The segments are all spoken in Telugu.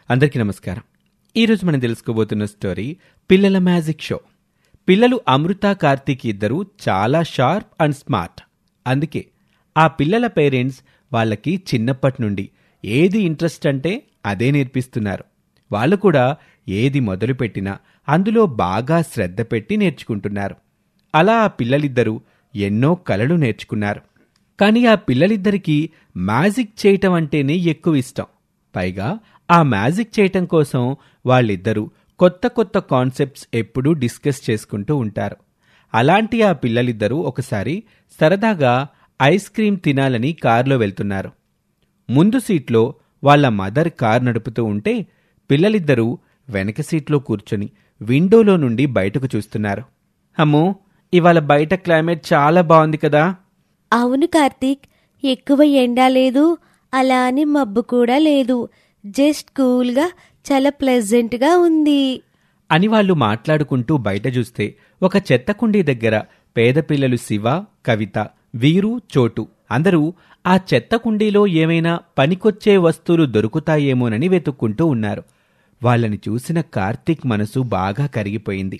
అందరికీ నమస్కారం. ఈరోజు మనం తెలుసుకోబోతున్న స్టోరీ పిల్లల మ్యాజిక్ షో. పిల్లలు అమృత, కార్తీక్ ఇద్దరు చాలా షార్ప్ అండ్ స్మార్ట్. అందుకే ఆ పిల్లల పేరెంట్స్ వాళ్ళకి చిన్నప్పటి నుండి ఏది ఇంట్రెస్ట్ అంటే అదే నేర్పిస్తున్నారు. వాళ్ళు కూడా ఏది మొదలుపెట్టినా అందులో బాగా శ్రద్ధ పెట్టి నేర్చుకుంటున్నారు. అలా ఆ పిల్లలిద్దరూ ఎన్నో కళలు నేర్చుకున్నారు. కానీ ఆ పిల్లలిద్దరికీ మ్యాజిక్ చేయటం అంటేనే ఎక్కువ ఇష్టం. పైగా ఆ మ్యాజిక్ చేయటం కోసం వాళ్ళిద్దరూ కొత్త కొత్త కాన్సెప్ట్స్ ఎప్పుడూ డిస్కస్ చేసుకుంటూ ఉంటారు. అలాంటి ఆ పిల్లలిద్దరూ ఒకసారి సరదాగా ఐస్ క్రీం తినాలని కారులో వెళ్తున్నారు. ముందు సీట్లో వాళ్ళ మదర్ కార్ నడుపుతూ ఉంటే పిల్లలిద్దరూ వెనక సీట్లో కూర్చొని విండోలో నుండి బయటకు చూస్తున్నారు. అమ్మో, ఇవాళ బయట క్లైమేట్ చాలా బాగుంది కదా. అవును కార్తీక్, ఎక్కువ ఎండ లేదు, అలా అని మబ్బు కూడా లేదు. జస్ట్ కూల్గా చాలా ప్లెజెంట్గా ఉంది అని వాళ్ళు మాట్లాడుకుంటూ బయట చూస్తే ఒక చెత్త కుండీ దగ్గర పేద పిల్లలు శివ, కవిత, వీరు, చోటు అందరూ ఆ చెత్త కుండీలో ఏమైనా పనికొచ్చే వస్తువులు దొరుకుతాయేమోనని వెతుక్కుంటూ ఉన్నారు. వాళ్ళని చూసిన కార్తీక్ మనసు బాగా కరిగిపోయింది.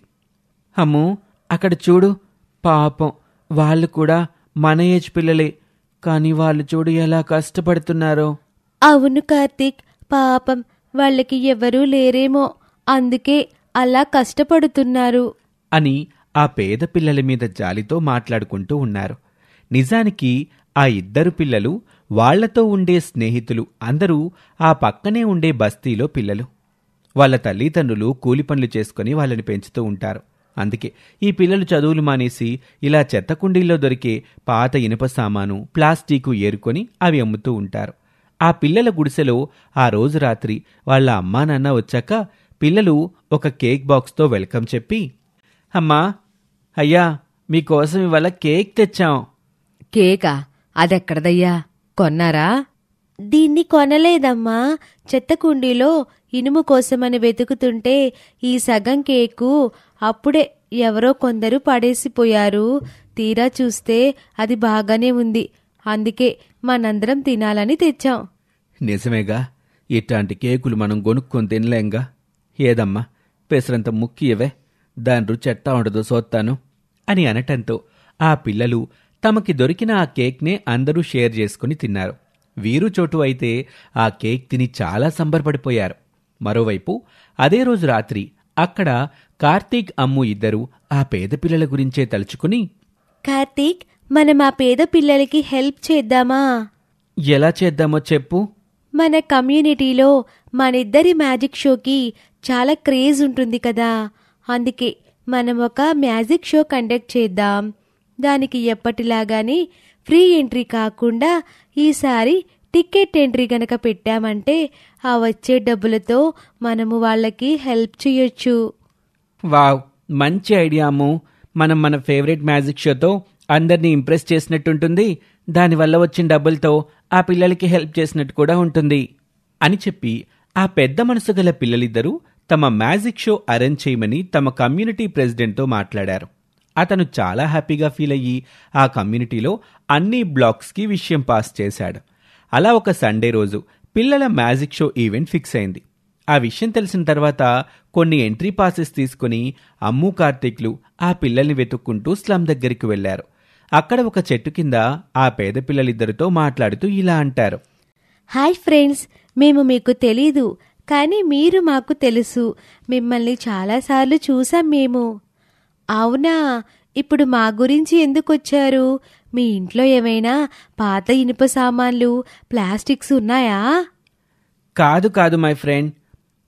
అమ్మో, అక్కడ చూడు, పాపం వాళ్ళు కూడా మన ఏజ్ పిల్లలే, కానీ వాళ్ళు చూడు ఎలా కష్టపడుతున్నారో. అవును కార్తీక్, పాపం వాళ్ళకి ఎవరూ లేరేమో, అందుకే అలా కష్టపడుతున్నారు అని ఆ పేద పిల్లల మీద జాలితో మాట్లాడుకుంటూ ఉన్నారు. నిజానికి ఆ ఇద్దరు పిల్లలు వాళ్లతో ఉండే స్నేహితులు అందరూ ఆ పక్కనే ఉండే బస్తీలో పిల్లలు. వాళ్ళ తల్లిదండ్రులు కూలి పనులు చేసుకుని వాళ్ళని పెంచుతూ ఉంటారు. అందుకే ఈ పిల్లలు చదువులు మానేసి ఇలా చెత్త కుండీల్లో దొరికే పాత ఇనుప సామాను, ప్లాస్టికు ఏరుకొని అవి అమ్ముతూ ఉంటారు. ఆ పిల్లల గుడిసెలో ఆ రోజు రాత్రి వాళ్ళ అమ్మా నాన్న వచ్చాక పిల్లలు ఒక కేక్ బాక్స్తో వెల్కమ్ చెప్పి, అమ్మా, అయ్యా, మీకోసం ఇవాళ కేక్ తెచ్చాం. కేకా? అదెక్కడదయ్యా, కొన్నారా? దీన్ని కొనలేదమ్మా, చెత్త కుండీలో ఇనుము కోసమని వెతుకుతుంటే ఈ సగం కేకు అప్పుడే ఎవరో కొందరు పడేసిపోయారు. తీరా చూస్తే అది బాగానే ఉంది, అందుకే మనందరం తినాలని తెచ్చాం. నిజమేగా, ఇట్లాంటి కేకులు మనం కొనుక్కొని తినలేంగా. ఏదమ్మా, పెసరంత ముక్కియవే, దాని రుచి ఎట్టా ఉండదో సోత్తాను అని అనటంతో ఆ పిల్లలు తమకి దొరికిన ఆ కేక్నే అందరూ షేర్ చేసుకుని తిన్నారు. వీరు, చోటు అయితే ఆ కేక్ తిని చాలా సంబరపడిపోయారు. మరోవైపు అదే రోజు రాత్రి అక్కడ కార్తీక్, అమ్ము ఇద్దరూ ఆ పేద పిల్లల గురించే తలుచుకుని, కార్తీక్, మనం ఆ పేద పిల్లలకి హెల్ప్ చేద్దామా? ఎలా చేద్దామో చెప్పు. మన కమ్యూనిటీలో మనిద్దరి మ్యాజిక్ షోకి చాలా క్రేజ్ ఉంటుంది కదా, అందుకే మనం ఒక మ్యాజిక్ షో కండక్ట్ చేద్దాం. దానికి ఎప్పటిలాగానే ఫ్రీ ఎంట్రీ కాకుండా ఈసారి టికెట్ ఎంట్రీ గనక పెట్టామంటే ఆ వచ్చే డబ్బులతో మనము వాళ్ళకి హెల్ప్ చేయొచ్చు. వావ్, మంచి ఐడియా అమ్ము. మనం మన ఫేవరెట్ మ్యాజిక్ షోతో అందరినీ ఇంప్రెస్ చేసినట్టుంటుంది, దానివల్ల వచ్చిన డబ్బులతో ఆ పిల్లలకి హెల్ప్ చేసినట్టు కూడా ఉంటుంది అని చెప్పి ఆ పెద్ద మనసు గల పిల్లలిద్దరూ తమ మ్యాజిక్ షో అరేంజ్ చేయమని తమ కమ్యూనిటీ ప్రెసిడెంట్తో మాట్లాడారు. అతను చాలా హ్యాపీగా ఫీల్ అయ్యి ఆ కమ్యూనిటీలో అన్ని బ్లాక్స్కి విషయం పాస్ చేశాడు. అలా ఒక సండే రోజు పిల్లల మ్యాజిక్ షో ఈవెంట్ ఫిక్స్ అయింది. ఆ విషయం తెలిసిన తర్వాత కొన్ని ఎంట్రీ పాసెస్ తీసుకుని అమ్ము, కార్తీక్లు ఆ పిల్లల్ని వెతుక్కుంటూ స్లమ్ దగ్గరికి వెళ్లారు. అక్కడ ఒక చెట్టు కింద ఆ పేద పిల్లలిద్దరితో మాట్లాడుతూ ఇలా అంటారు, హాయ్ ఫ్రెండ్స్, మేము మీకు తెలీదు, కానీ మీరు మాకు తెలుసు. మిమ్మల్ని చాలాసార్లు చూసాం మేము. అవునా, ఇప్పుడు మా గురించి ఎందుకొచ్చారు? మీ ఇంట్లో ఏమైనా పాత ఇనుప సామాన్లు, ప్లాస్టిక్స్ ఉన్నాయా? కాదు కాదు మై ఫ్రెండ్,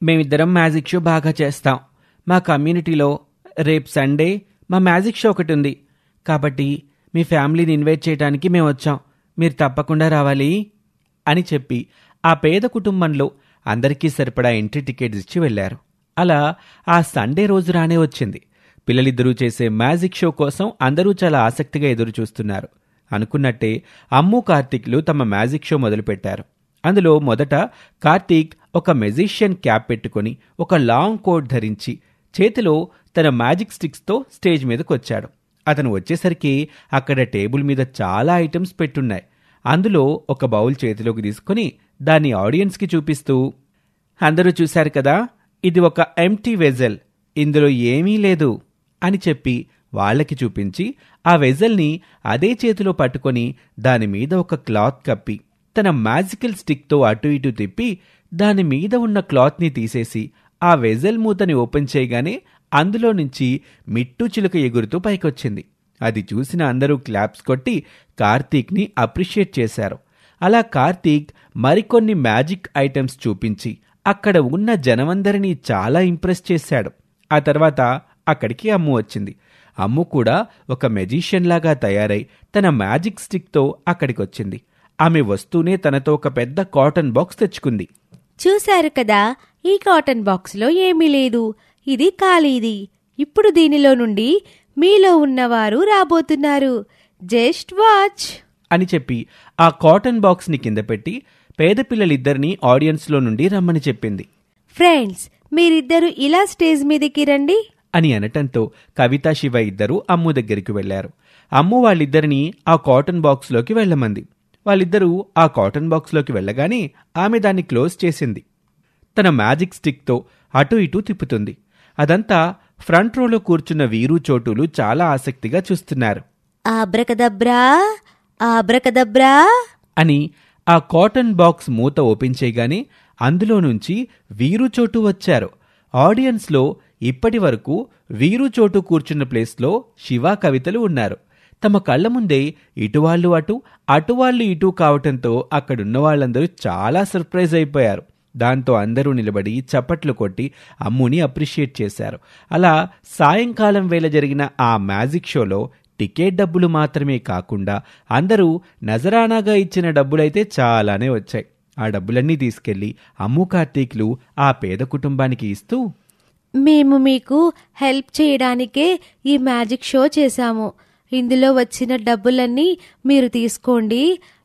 మేమిద్దరం మ్యాజిక్ షో బాగా చేస్తాం. మా కమ్యూనిటీలో రేపు సండే మా మ్యాజిక్ షో ఒకటి ఉంది, కాబట్టి మీ ఫ్యామిలీని ఇన్వైట్ చేయడానికి మేము వచ్చాం. మీరు తప్పకుండా రావాలి అని చెప్పి ఆ పేద కుటుంబంలో అందరికీ సరిపడా ఎంట్రీ టికెట్స్ ఇచ్చి వెళ్లారు. అలా ఆ సండే రోజు రానే వచ్చింది. పిల్లలిద్దరూ చేసే మ్యాజిక్ షో కోసం అందరూ చాలా ఆసక్తిగా ఎదురు చూస్తున్నారు. అనుకున్నట్టే అమ్ము, కార్తీక్లు తమ మ్యాజిక్ షో మొదలుపెట్టారు. అందులో మొదట కార్తీక్ ఒక మెజిషియన్ క్యాప్ పెట్టుకుని ఒక లాంగ్ కోట్ ధరించి చేతిలో తన మ్యాజిక్ స్టిక్స్తో స్టేజ్ మీదకు వచ్చాడు. అతను వచ్చేసరికి అక్కడ టేబుల్ మీద చాలా ఐటమ్స్ పెట్టున్నాయి. అందులో ఒక బౌల్ చేతిలోకి తీసుకుని దాన్ని ఆడియన్స్కి చూపిస్తూ, అందరూ చూశారు కదా, ఇది ఒక ఎంప్టీ వెజల్, ఇందులో ఏమీ లేదు అని చెప్పి వాళ్ళకి చూపించి ఆ వెజల్ని అదే చేతిలో పట్టుకొని దానిమీద ఒక క్లాత్ కప్పి తన మ్యాజికల్ స్టిక్తో అటు ఇటు తిప్పి దాని మీద ఉన్న క్లాత్ని తీసేసి ఆ వెజల్ మూతని ఓపెన్ చేయగానే అందులో నుంచి మిట్టు చిలుక ఎగురుతూ పైకొచ్చింది. అది చూసిన అందరూ క్లాప్స్ కొట్టి కార్తీక్ని అప్రిషియేట్ చేశారు. అలా కార్తీక్ మరికొన్ని మ్యాజిక్ ఐటమ్స్ చూపించి అక్కడ ఉన్న జనమందరినీ చాలా ఇంప్రెస్ చేశాడు. ఆ తర్వాత అక్కడికి అమ్ము వచ్చింది. అమ్ము కూడా ఒక మెజిషియన్ లాగా తయారై తన మ్యాజిక్ స్టిక్తో అక్కడికొచ్చింది. ఆమె వస్తూనే తనతో ఒక పెద్ద కాటన్ బాక్స్ తెచ్చుకుంది. చూశారు కదా, ఈ కాటన్ బాక్స్లో ఏమీ లేదు, ఇది ఖాళీది. ఇప్పుడు దీనిలో నుండి మీలో ఉన్నవారు రాబోతున్నారు, జస్ట్ వాచ్ అని చెప్పి ఆ కాటన్ బాక్స్ని కింద పెట్టి పేద పిల్లలిద్దరినీ ఆడియన్స్లో నుండి రమ్మని చెప్పింది. ఫ్రెండ్స్, మీరిద్దరు ఇలా స్టేజ్ మీదకి రండి అని అనటంతో కవిత, శివ ఇద్దరూ అమ్ము దగ్గరికి వెళ్లారు. అమ్ము వాళ్ళిద్దరినీ ఆ కాటన్ బాక్స్లోకి వెళ్ళమంది. వాళ్ళిద్దరూ ఆ కాటన్ బాక్స్లోకి వెళ్ళగానే ఆమె దాన్ని క్లోజ్ చేసింది. తన మ్యాజిక్ స్టిక్తో అటు ఇటు తిప్పుతుంది. అదంతా ఫ్రంట్ రోలో కూర్చున్న వీరు, చోటులు చాలా ఆసక్తిగా చూస్తున్నారు. ఆబ్రకదబ్రా ఆబ్రకదబ్రా అని ఆ కాటన్ బాక్స్ మూత ఓపెన్ చేయగానే అందులో నుంచి వీరు, చోటు వచ్చారు. ఆడియన్స్లో ఇప్పటి వరకు వీరు, చోటు కూర్చున్న ప్లేస్లో శివ, కవితలు ఉన్నారు. తమ కళ్ల ముందే ఇటువాళ్లు అటు, అటువాళ్లు ఇటు కావటంతో అక్కడున్న వాళ్ళందరూ చాలా సర్ప్రైజ్ అయిపోయారు. దాంతో అందరూ నిలబడి చప్పట్లు కొట్టి అమ్ముని అప్రిషియేట్ చేశారు. అలా సాయంకాలం వేళ జరిగిన ఆ మ్యాజిక్ షోలో టికెట్ డబ్బులు మాత్రమే కాకుండా అందరూ నజరానాగా ఇచ్చిన డబ్బులైతే చాలానే వచ్చాయి. ఆ డబ్బులన్నీ తీసుకెళ్లి అమ్ము, కార్తీక్లు ఆ పేద కుటుంబానికి ఇస్తూ, మేము మీకు హెల్ప్ చేయడానికే ఈ మ్యాజిక్ షో చేశాము. ఇందులో వచ్చిన డబ్బులన్నీ మీరు తీసుకోండి.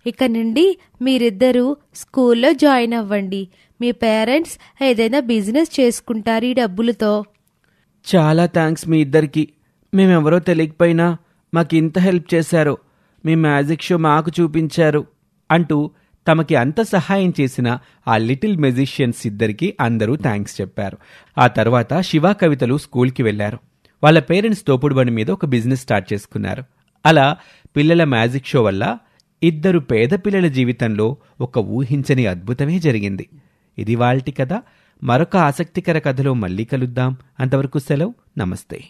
ఇక నుండి మీరిద్దరూ స్కూల్లో జాయిన్ అవ్వండి. మీ పేరెంట్స్ ఏదైనా బిజినెస్ చేసుకుంటారు ఈ డబ్బులతో. చాలా థ్యాంక్స్ మీ ఇద్దరికి. మేమెవరో తెలియకపోయినా మాకింత హెల్ప్ చేశారు. మీ మ్యాజిక్ షో మాకు చూపించారు అంటూ తమకి అంత సహాయం చేసిన ఆ లిటిల్ మెజిషియన్స్ ఇద్దరికి అందరూ థ్యాంక్స్ చెప్పారు. ఆ తర్వాత శివ, కవితలు స్కూల్కి వెళ్లారు. వాళ్ళ పేరెంట్స్ తోపుడు బండి మీద ఒక బిజినెస్ స్టార్ట్ చేసుకున్నారు. అలా పిల్లల మ్యాజిక్ షో వల్ల ఇద్దరు పేద పిల్లల జీవితంలో ఒక ఊహించని అద్భుతమే జరిగింది. ఇది వాల్టి కథ. మరొక ఆసక్తికర కథలో మళ్ళీ కలుద్దాం. అంతవరకు సెలవు. నమస్తే.